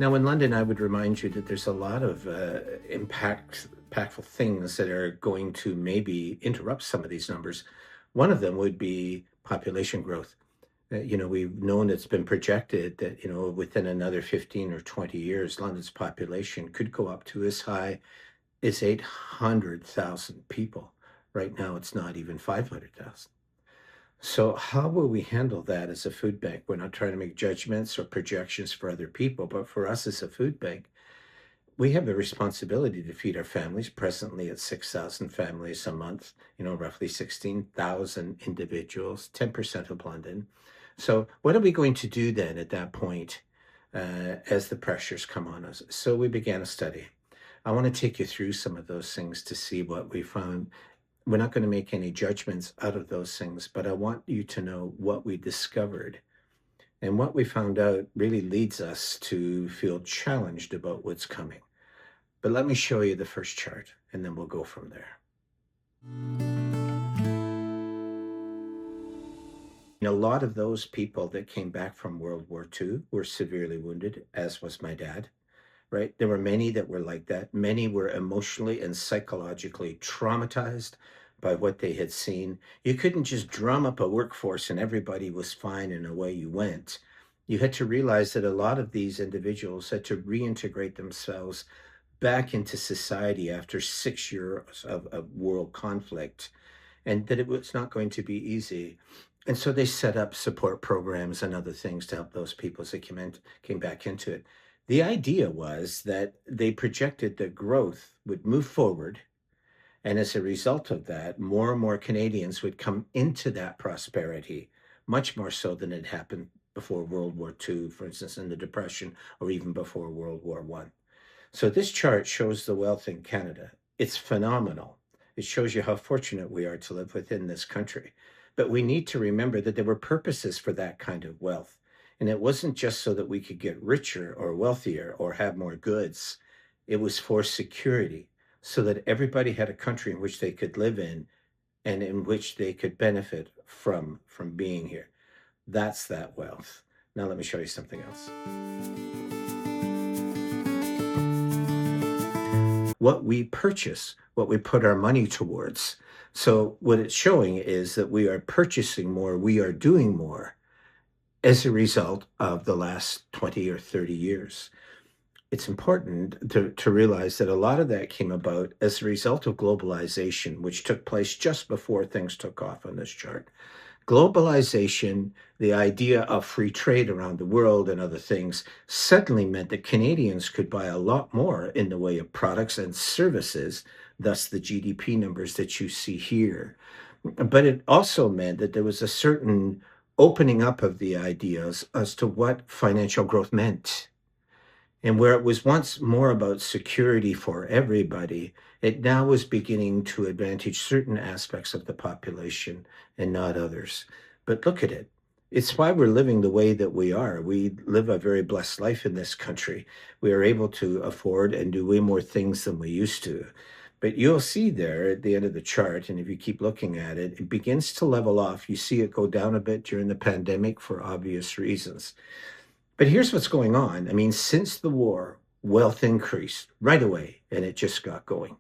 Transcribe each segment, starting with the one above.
Now, in London, I would remind you that there's a lot of impactful things that are going to maybe interrupt some of these numbers. One of them would be population growth. We've known it's been projected that, within another 15 or 20 years, London's population could go up to as high as 800,000 people. Right now, it's not even 500,000. So, how will we handle that as a food bank? We're not trying to make judgments or projections for other people, but for us as a food bank, we have a responsibility to feed our families. Presently, at 6,000 families a month, roughly 16,000 individuals, 10% of London. So, what are we going to do then at that point as the pressures come on us? So, we began a study. I want to take you through some of those things to see what we found. We're not going to make any judgments out of those things, but I want you to know what we discovered. And what we found out really leads us to feel challenged about what's coming. But let me show you the first chart, and then we'll go from there. A lot of those people that came back from World War II were severely wounded, as was my dad, right? There were many that were like that. Many were emotionally and psychologically traumatized by what they had seen. You couldn't just drum up a workforce and everybody was fine and away you went. You had to realize that a lot of these individuals had to reintegrate themselves back into society after 6 years of world conflict, and that it was not going to be easy. And so they set up support programs and other things to help those people as they came back into it. The idea was that they projected that growth would move forward. And as a result of that, more and more Canadians would come into that prosperity, much more so than it happened before World War II, for instance, in the Depression, or even before World War I. So this chart shows the wealth in Canada. It's phenomenal. It shows you how fortunate we are to live within this country. But we need to remember that there were purposes for that kind of wealth. And it wasn't just so that we could get richer or wealthier or have more goods. It was for security, so that everybody had a country in which they could live in and in which they could benefit from being here. That's that wealth. Now let me show you something else. What we purchase, what we put our money towards. So what it's showing is that we are purchasing more, we are doing more as a result of the last 20 or 30 years. It's important to realize that a lot of that came about as a result of globalization, which took place just before things took off on this chart. Globalization, the idea of free trade around the world and other things, suddenly meant that Canadians could buy a lot more in the way of products and services, thus the GDP numbers that you see here. But it also meant that there was a certain opening up of the ideas as to what financial growth meant. And where it was once more about security for everybody, it now was beginning to advantage certain aspects of the population and not others. But look at it. It's why we're living the way that we are. We live a very blessed life in this country. We are able to afford and do way more things than we used to. But you'll see there at the end of the chart, and if you keep looking at it, it begins to level off. You see it go down a bit during the pandemic for obvious reasons. But here's what's going on. I mean, since the war, wealth increased right away, and it just got going,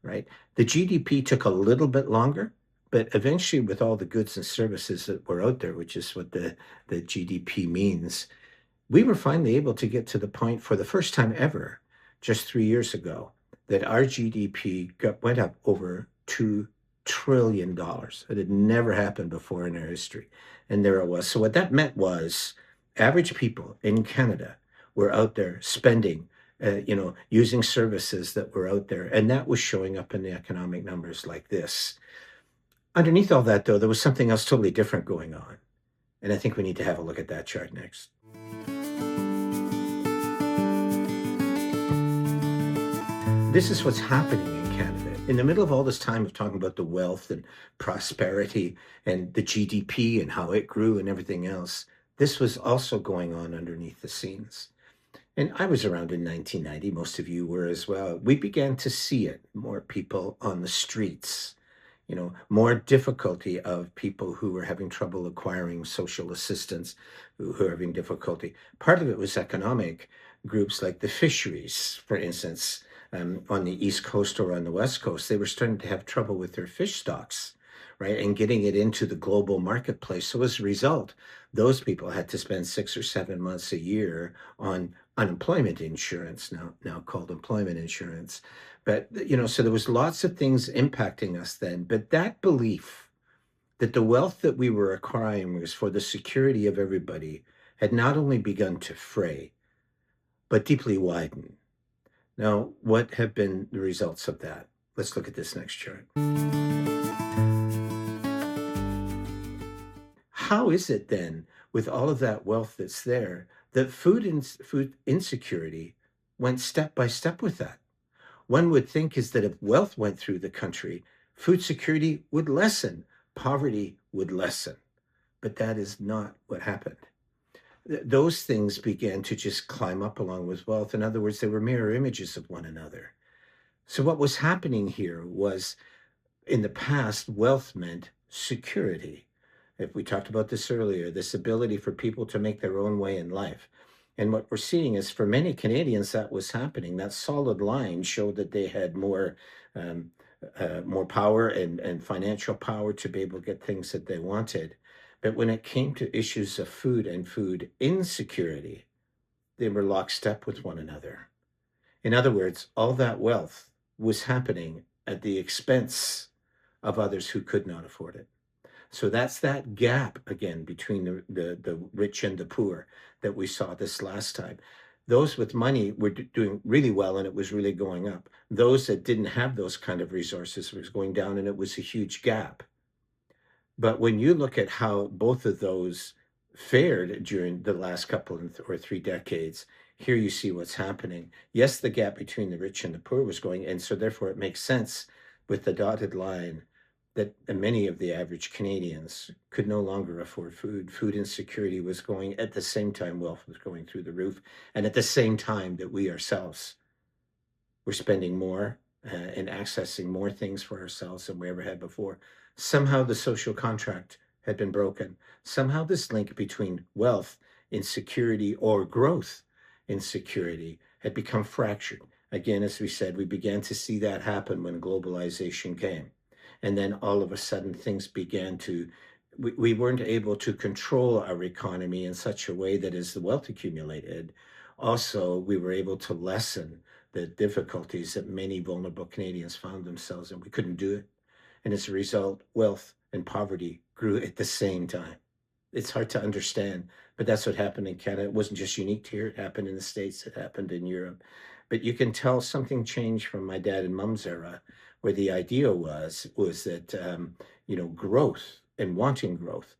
right? The GDP took a little bit longer, but eventually, with all the goods and services that were out there, which is what the GDP means, we were finally able to get to the point for the first time ever, just 3 years ago, that our GDP went up over $2 trillion. It had never happened before in our history. And there it was. So what that meant was average people in Canada were out there spending, using services that were out there. And that was showing up in the economic numbers like this. Underneath all that, though, there was something else totally different going on. And I think we need to have a look at that chart next. This is what's happening in Canada. In the middle of all this time of talking about the wealth and prosperity and the GDP and how it grew and everything else, this was also going on underneath the scenes. And I was around in 1990. Most of you were as well. We began to see it. More people on the streets, more difficulty of people who were having trouble acquiring social assistance, who were having difficulty. Part of it was economic, groups like the fisheries, for instance, on the East Coast or on the West Coast, they were starting to have trouble with their fish stocks, right? And getting it into the global marketplace. So as a result, those people had to spend 6 or 7 months a year on unemployment insurance, now called employment insurance. But so there was lots of things impacting us then. But that belief that the wealth that we were acquiring was for the security of everybody had not only begun to fray, but deeply widen. Now, what have been the results of that? Let's look at this next chart. How is it then, with all of that wealth that's there, that food insecurity went step by step with that? One would think is that if wealth went through the country, food security would lessen, poverty would lessen. But that is not what happened. Those things began to just climb up along with wealth. In other words, they were mirror images of one another. So what was happening here was, in the past, wealth meant security. If we talked about this earlier, this ability for people to make their own way in life. And what we're seeing is, for many Canadians, that was happening. That solid line showed that they had more power and financial power to be able to get things that they wanted. But when it came to issues of food and food insecurity, they were lockstep with one another. In other words, all that wealth was happening at the expense of others who could not afford it. So that's that gap again between the rich and the poor that we saw this last time. Those with money were doing really well, and it was really going up. Those that didn't have those kind of resources was going down, and it was a huge gap. But when you look at how both of those fared during the last couple or 3 decades, here you see what's happening. Yes, the gap between the rich and the poor was going, and so therefore it makes sense with the dotted line that many of the average Canadians could no longer afford food. Food insecurity was going at the same time wealth was going through the roof, and at the same time that we ourselves were spending more and accessing more things for ourselves than we ever had before. Somehow the social contract had been broken. Somehow this link between wealth, insecurity, or growth insecurity had become fractured. Again, as we said, we began to see that happen when globalization came. And then all of a sudden things began to, we weren't able to control our economy in such a way that as the wealth accumulated, also we were able to lessen the difficulties that many vulnerable Canadians found themselves in. We couldn't do it. And as a result, wealth and poverty grew at the same time. It's hard to understand, but that's what happened in Canada. It wasn't just unique to here. It happened in the States. It happened in Europe. But you can tell something changed from my dad and mom's era, where the idea was that, growth and wanting growth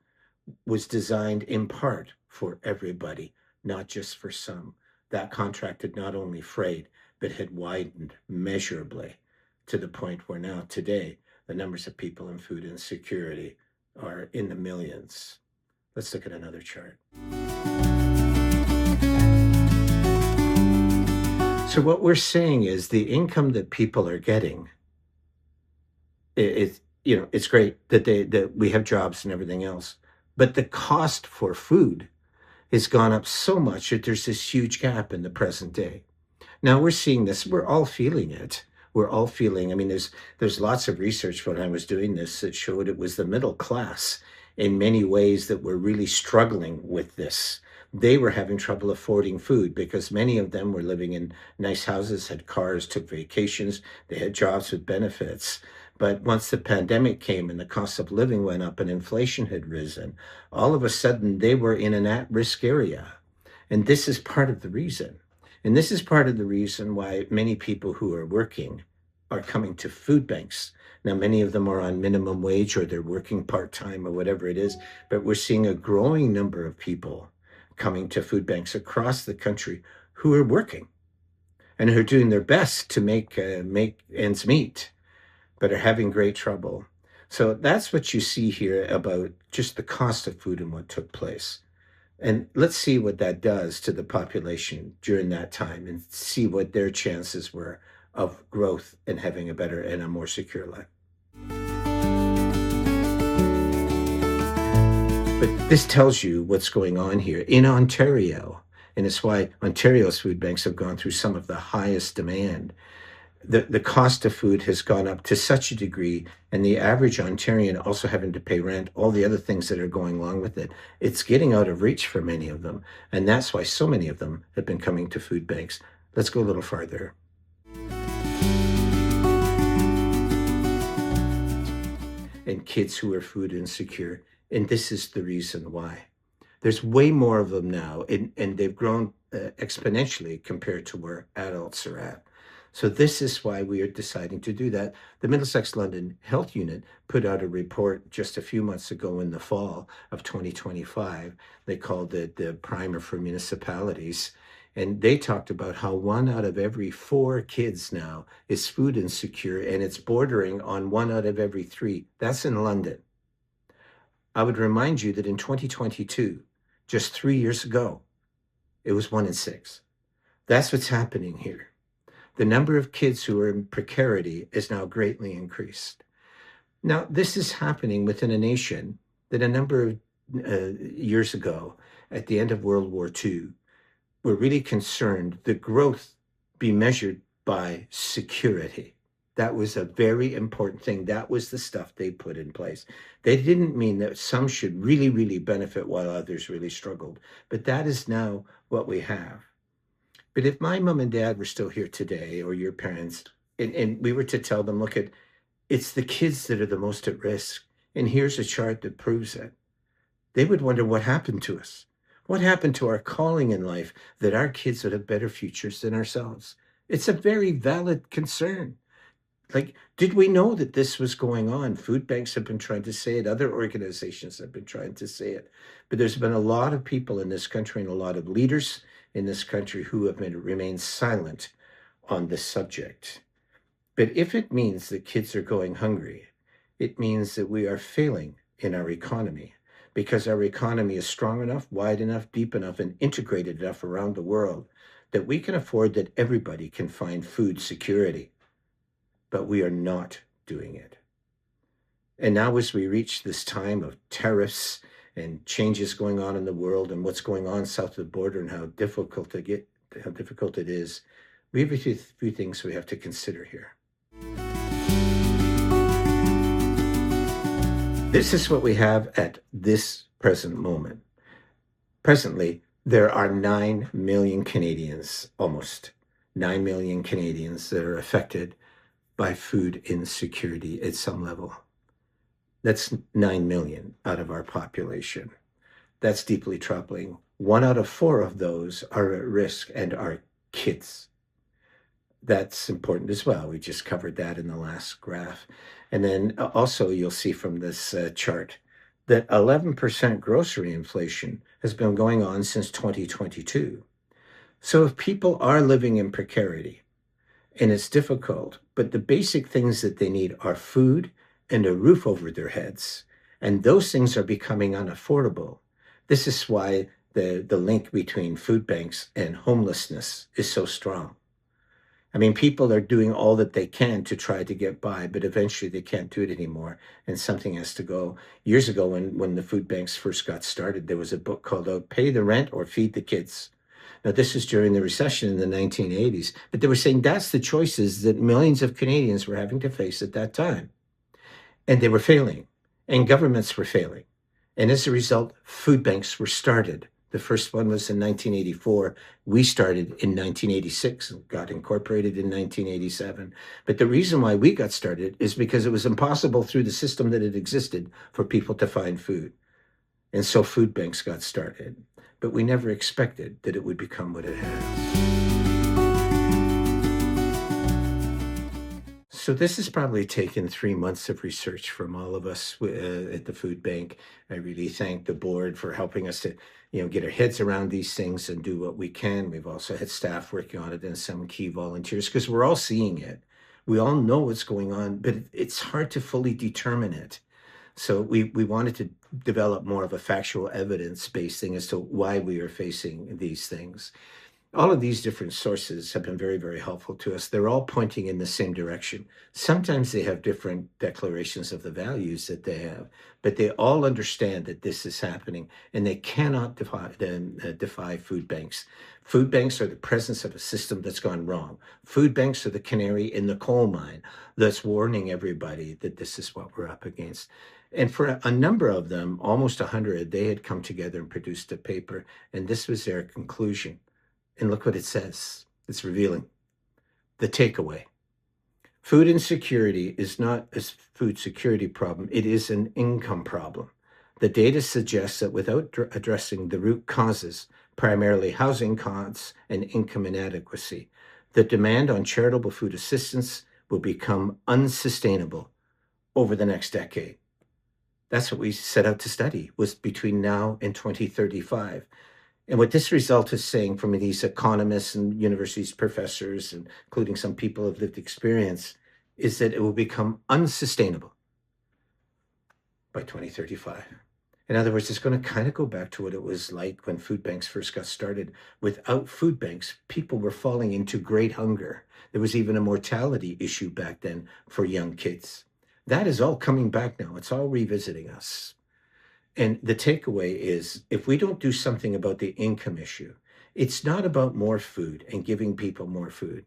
was designed in part for everybody, not just for some. That contract had not only frayed, but had widened measurably to the point where now today, the numbers of people in food insecurity are in the millions. Let's look at another chart. So what we're saying is the income that people are getting, it's great that we have jobs and everything else, but the cost for food has gone up so much that there's this huge gap in the present day. Now we're seeing this, we're all feeling it. We're all feeling, I mean, there's lots of research when I was doing this that showed it was the middle class in many ways that were really struggling with this. They were having trouble affording food because many of them were living in nice houses, had cars, took vacations, they had jobs with benefits. But once the pandemic came and the cost of living went up and inflation had risen, all of a sudden they were in an at-risk area. And this is part of the reason. And this is part of the reason why many people who are working are coming to food banks. Now, many of them are on minimum wage or they're working part-time or whatever it is, but we're seeing a growing number of people coming to food banks across the country who are working and who are doing their best to make ends meet, but are having great trouble. So that's what you see here about just the cost of food and what took place. And let's see what that does to the population during that time and see what their chances were of growth and having a better and a more secure life. But this tells you what's going on here. In Ontario, And it's why Ontario's food banks have gone through some of the highest demand. The cost of food has gone up to such a degree, and the average Ontarian also having to pay rent, all the other things that are going along with it, it's getting out of reach for many of them. And that's why so many of them have been coming to food banks. Let's go a little farther. And kids who are food insecure. And this is the reason why. There's way more of them now, and they've grown exponentially compared to where adults are at. So this is why we are deciding to do that. The Middlesex London Health Unit put out a report just a few months ago in the fall of 2025. They called it the Primer for Municipalities. And they talked about how 1 out of every 4 kids now is food insecure, and it's bordering on 1 out of every 3. That's in London. I would remind you that in 2022, just 3 years ago, it was 1 in 6. That's what's happening here. The number of kids who are in precarity is now greatly increased. Now, this is happening within a nation that a number of years ago, at the end of World War II, were really concerned that growth be measured by security. That was a very important thing. That was the stuff they put in place. They didn't mean that some should really, really benefit while others really struggled. But that is now what we have. But if my mom and dad were still here today, or your parents, and we were to tell them, look, it's the kids that are the most at risk, and here's a chart that proves it, they would wonder what happened to us. What happened to our calling in life that our kids would have better futures than ourselves? It's a very valid concern. Like, did we know that this was going on? Food banks have been trying to say it. Other organizations have been trying to say it. But there's been a lot of people in this country and a lot of leaders in this country who have remained silent on this subject. But if it means that kids are going hungry, it means that we are failing in our economy, because our economy is strong enough, wide enough, deep enough, and integrated enough around the world that we can afford that everybody can find food security. But we are not doing it. And now, as we reach this time of tariffs and changes going on in the world and what's going on south of the border and how difficult it is, we have a few things we have to consider here. This is what we have at this present moment. Presently, there are 9 million Canadians, almost 9 million Canadians, that are affected by food insecurity at some level. That's 9 million out of our population. That's deeply troubling. 1 out of 4 of those are at risk and are kids. That's important as well. We just covered that in the last graph. And then also you'll see from this chart that 11% grocery inflation has been going on since 2022. So if people are living in precarity, and it's difficult, but the basic things that they need are food and a roof over their heads, and those things are becoming unaffordable. This is why the link between food banks and homelessness is so strong. I mean, people are doing all that they can to try to get by, but eventually they can't do it anymore, and something has to go. Years ago, when the food banks first got started, there was a book called Pay the Rent or Feed the Kids. Now, this was during the recession in the 1980s, but they were saying that's the choices that millions of Canadians were having to face at that time. And they were failing, and governments were failing. And as a result, food banks were started. The first one was in 1984. We started in 1986 and got incorporated in 1987. But the reason why we got started is because it was impossible through the system that had existed for people to find food. And so food banks got started. But we never expected that it would become what it has. So this has probably taken 3 months of research from all of us at the food bank. I really thank the board for helping us to, get our heads around these things and do what we can. We've also had staff working on it and some key volunteers, because we're all seeing it. We all know what's going on, but it's hard to fully determine it. So we wanted to develop more of a factual evidence-based thing as to why we are facing these things. All of these different sources have been very, very helpful to us. They're all pointing in the same direction. Sometimes they have different declarations of the values that they have, but they all understand that this is happening, and they cannot defy food banks. Food banks are the presence of a system that's gone wrong. Food banks are the canary in the coal mine that's warning everybody that this is what we're up against. And for a number of them, almost 100, they had come together and produced a paper, and this was their conclusion. And look what it says. It's revealing. The takeaway. Food insecurity is not a food security problem. It is an income problem. The data suggests that without addressing the root causes, primarily housing costs and income inadequacy, the demand on charitable food assistance will become unsustainable over the next decade. That's what we set out to study, was between now and 2035. And what this result is saying from these economists and universities professors, including some people of lived experience, is that it will become unsustainable by 2035. In other words, it's going to kind of go back to what it was like when food banks first got started. Without food banks, people were falling into great hunger. There was even a mortality issue back then for young kids. That is all coming back now. It's all revisiting us. And the takeaway is, if we don't do something about the income issue, it's not about more food and giving people more food.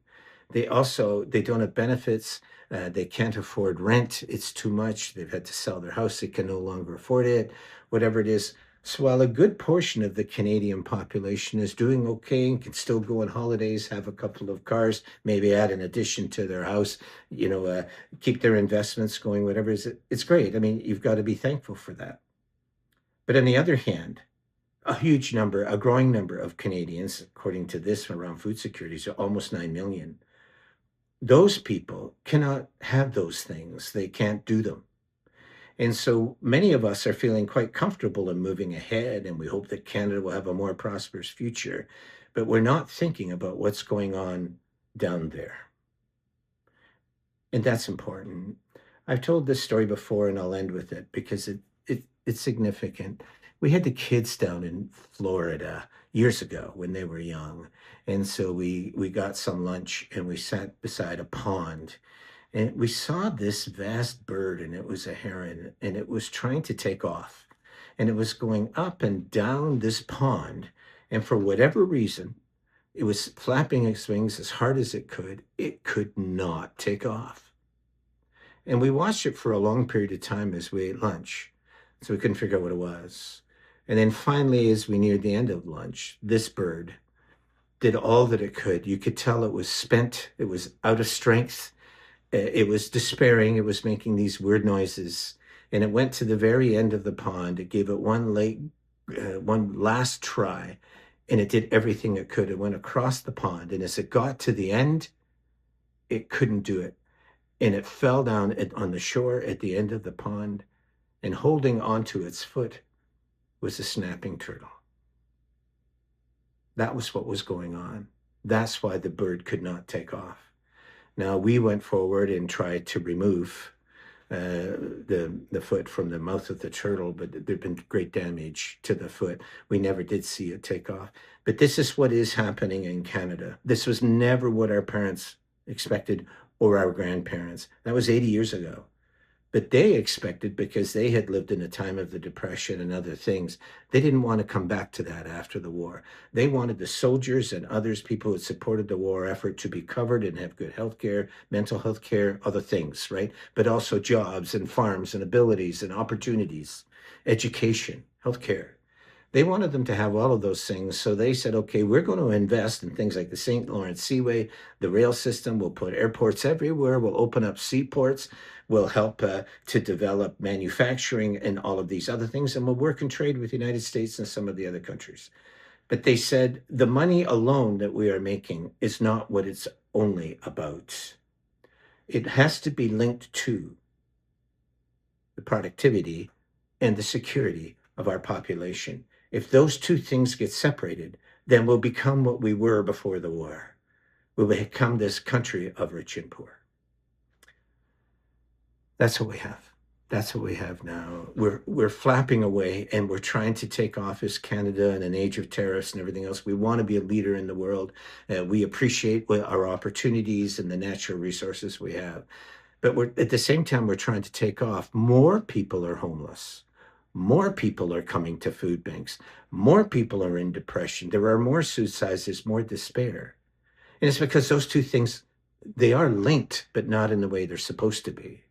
They don't have benefits. They can't afford rent. It's too much. They've had to sell their house. They can no longer afford it, whatever it is. So while a good portion of the Canadian population is doing okay and can still go on holidays, have a couple of cars, maybe add an addition to their house, keep their investments going, whatever it is, it's great. I mean, you've got to be thankful for that. But on the other hand, a growing number of Canadians, according to this around food security, so almost 9 million, those people cannot have those things. They can't do them. And so many of us are feeling quite comfortable in moving ahead, and we hope that Canada will have a more prosperous future. But we're not thinking about what's going on down there. And that's important. I've told this story before, and I'll end with it because it's significant. We had the kids down in Florida years ago when they were young. And so we got some lunch and we sat beside a pond, and we saw this vast bird, and it was a heron, and it was trying to take off, and it was going up and down this pond. And for whatever reason, it was flapping its wings as hard as it could. It could not take off. And we watched it for a long period of time as we ate lunch. So we couldn't figure out what it was. And then finally, as we neared the end of lunch, this bird did all that it could. You could tell it was spent. It was out of strength. It was despairing. It was making these weird noises. And it went to the very end of the pond. It gave it one last try. And it did everything it could. It went across the pond. And as it got to the end, it couldn't do it. And it fell down on the shore at the end of the pond. And holding onto its foot was a snapping turtle. That was what was going on. That's why the bird could not take off. Now, we went forward and tried to remove the foot from the mouth of the turtle, but there'd been great damage to the foot. We never did see it take off. But this is what is happening in Canada. This was never what our parents expected or our grandparents. That was 80 years ago. But they expected, because they had lived in a time of the Depression and other things, they didn't want to come back to that after the war. They wanted the soldiers and others, people who had supported the war effort, to be covered and have good health care, mental health care, other things, right? But also jobs and farms and abilities and opportunities, education, health care. They wanted them to have all of those things. So they said, okay, we're going to invest in things like the St. Lawrence Seaway, the rail system. We'll put airports everywhere. We'll open up seaports. We'll help to develop manufacturing and all of these other things. And we'll work and trade with the United States and some of the other countries. But they said the money alone that we are making is not what it's only about. It has to be linked to the productivity and the security of our population. If those two things get separated, then we'll become what we were before the war. We'll become this country of rich and poor. That's what we have. That's what we have now. We're flapping away, and we're trying to take off as Canada in an age of tariffs and everything else. We want to be a leader in the world. We appreciate our opportunities and the natural resources we have. But we're at the same time we're trying to take off. More people are homeless. More people are coming to food banks. More people are in depression. There are more suicides. There's more despair. And it's because those two things, they are linked, but not in the way they're supposed to be.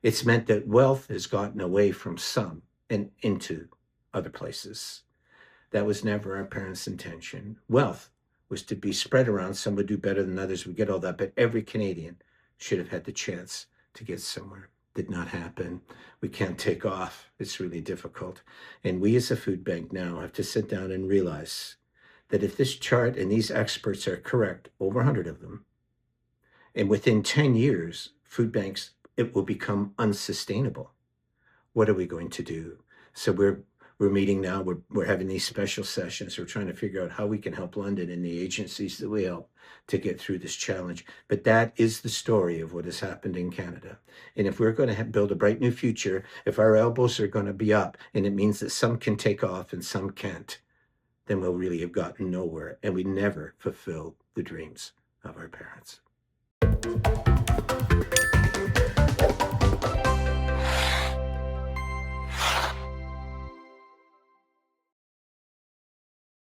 It's meant that wealth has gotten away from some and into other places. That was never our parents' intention. Wealth was to be spread around. Some would do better than others. We get all that, but every Canadian should have had the chance to get somewhere. Did not happen. We can't take off. It's really difficult. And we as a food bank now have to sit down and realize that if this chart and these experts are correct, over 100 of them, and within 10 years, food banks, it will become unsustainable. What are we going to do? So we're meeting now. We're having these special sessions. We're trying to figure out how we can help London and the agencies that we help to get through this challenge. But that is the story of what has happened in Canada. And if we're going to build a bright new future, if our elbows are going to be up, and it means that some can take off and some can't, then we'll really have gotten nowhere, and we never fulfill the dreams of our parents.